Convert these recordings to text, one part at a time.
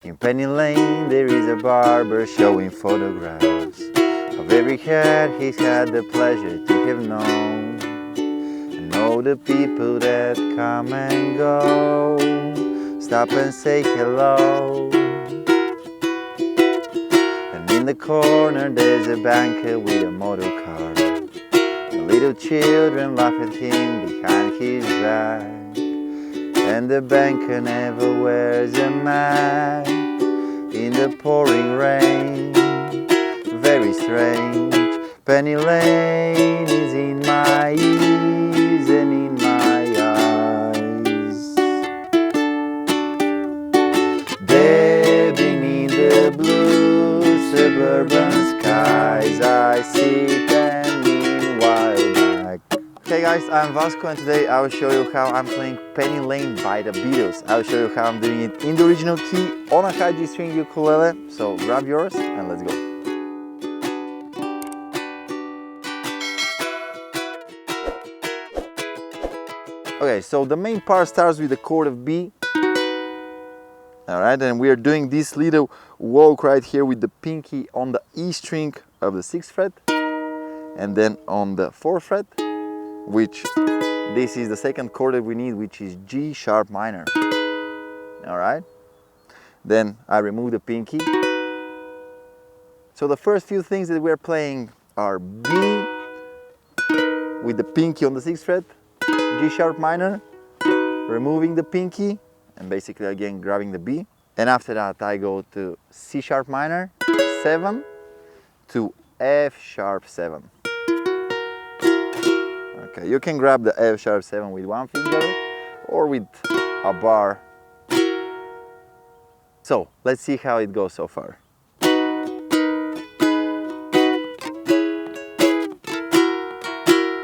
In Penny Lane there is a barber showing photographs of every head he's had the pleasure to have known, and all the people that come and go. Stop and say hello. And in the corner there's a banker with a motor car, and little children laugh at him behind his back. And the banker never wears a mask in the pouring rain. Very strange. Penny Lane is in my ears and in my eyes. There beneath the blue suburban skies, I sit and meanwhile back. Hey guys, I'm Vasco, and today I will show you how I'm playing Penny Lane by the Beatles. I will show you how I'm doing it in the original key on a high G string ukulele. So grab yours and let's go. Okay, so the main part starts with the chord of B. Alright, and we are doing this little walk right here with the pinky on the E string of the 6th fret, and then on the 4th fret, which this is the second chord that we need, which is G sharp minor. Alright, then I remove the pinky. So the first few things that we're playing are B with the pinky on the 6th fret, G sharp minor, removing the pinky, and basically again grabbing the B. And after that I go to C sharp minor 7 to F sharp 7. Okay, you can grab the F sharp 7 with one finger or with a bar. So let's see how it goes so far.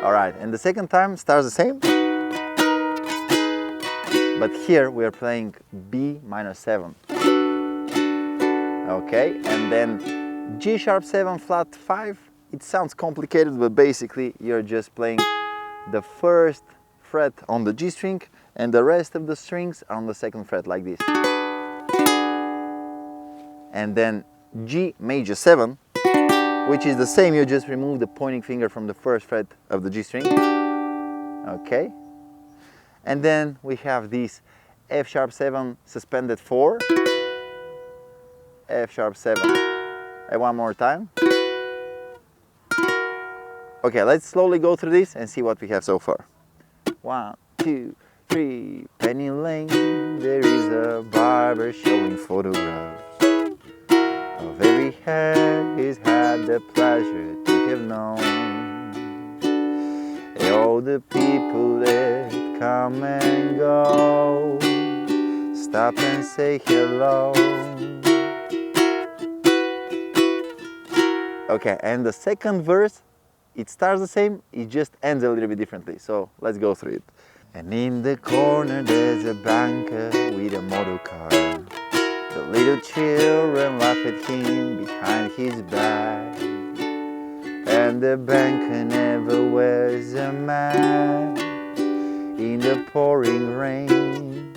Alright, and the second time starts the same. But here we are playing B minor 7. Okay, and then G sharp 7 flat 5. It sounds complicated, but basically you're just playing the first fret on the G string and the rest of the strings are on the 2nd fret like this. And then G major 7, which is the same, you just remove the pointing finger from the 1st fret of the G string. Okay. And then we have this F sharp 7 suspended 4, F sharp 7, and one more time. Okay, let's slowly go through this and see what we have so far. 1, 2, 3. Penny Lane, there is a barber showing photographs of every head he's had the pleasure to have known, and all the people that come and go. Stop and say hello. Okay, and the second verse, it starts the same, it just ends a little bit differently. So let's go through it. And in the corner there's a banker with a motor car. The little children laugh at him behind his back. And the banker never wears a mask in the pouring rain.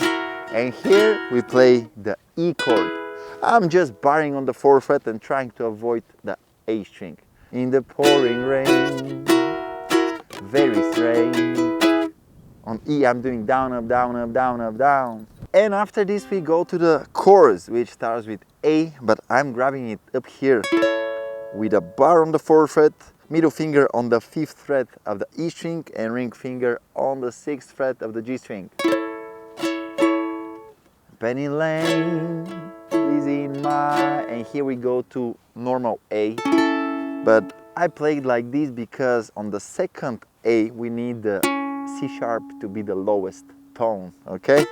And here we play the E chord. I'm just barring on the 4th fret and trying to avoid the A string. In the pouring rain, very strange. On E I'm doing down, up, down, up, down, up, down. And after this we go to the chorus, which starts with A, but I'm grabbing it up here with a bar on the 4th fret, middle finger on the 5th fret of the E string, and ring finger on the 6th fret of the G string. Penny Lane is in my... and here we go to normal A. But I played like this because on the 2nd A we need the C sharp to be the lowest tone, okay?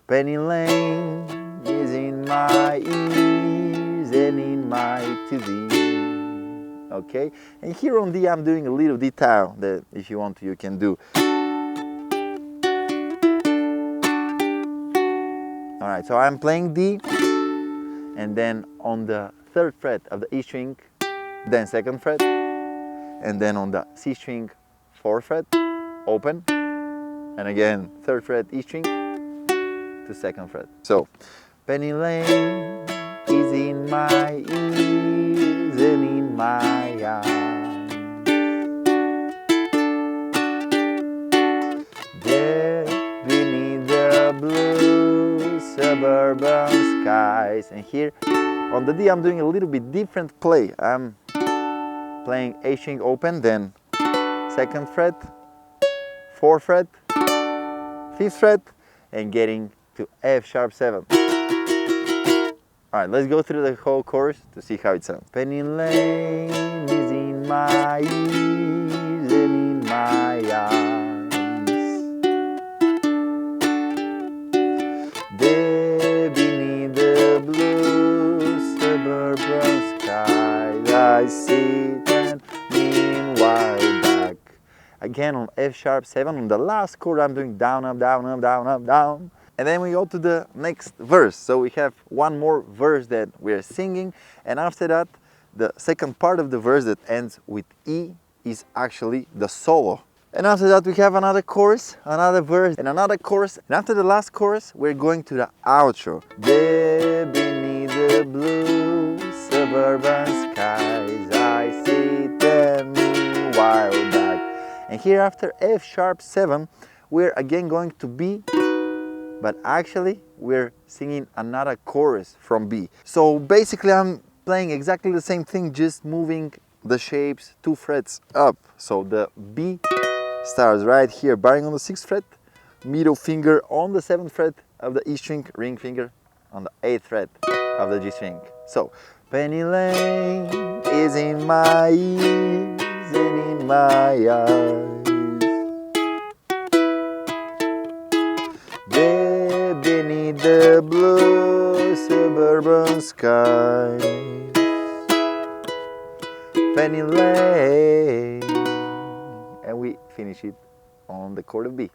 Penny Lane is in my ears and in my TV, okay? And here on D I'm doing a little detail that if you want to you can do. Alright, so I'm playing D, and then on the 3rd fret of the E string, then 2nd fret, and then on the C string 4th fret, open, and again 3rd fret E string to 2nd fret. So Penny Lane skies. And here on the D I'm doing a little bit different play. I'm playing A string open, then 2nd fret, 4th fret, 5th fret, and getting to F sharp 7. Alright, let's go through the whole chorus to see how it sounds. Penny Lane is in my ears and in my eyes. There beneath the blue suburban skies I sit and meanwhile back. Again on F sharp 7, on the last chord I'm doing down, up, down, up, down, up, down. And then we go to the next verse. So we have one more verse that we're singing, and after that, the second part of the verse that ends with E is actually the solo. And after that, we have another chorus, another verse, and another chorus. And after the last chorus, we're going to the outro. There beneath the blue suburban skies, I sit and meanwhile back. And here after F sharp 7, we're again going to B, but actually we're singing another chorus from B. So basically I'm playing exactly the same thing, just moving the shapes 2 frets up. So the B starts right here, barring on the 6th fret, middle finger on the 7th fret of the E string, ring finger on the 8th fret of the G string. So Penny Lane is in my ears and in my eyes. There beneath the blue suburban skies, Penny Lane, and we finish it on the chord of B.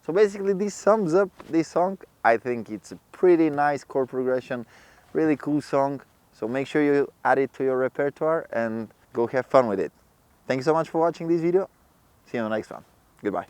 So basically this sums up this song. I think it's a pretty nice chord progression, really cool song. So make sure you add it to your repertoire and go have fun with it. Thank you so much for watching this video. See you on the next one. Goodbye.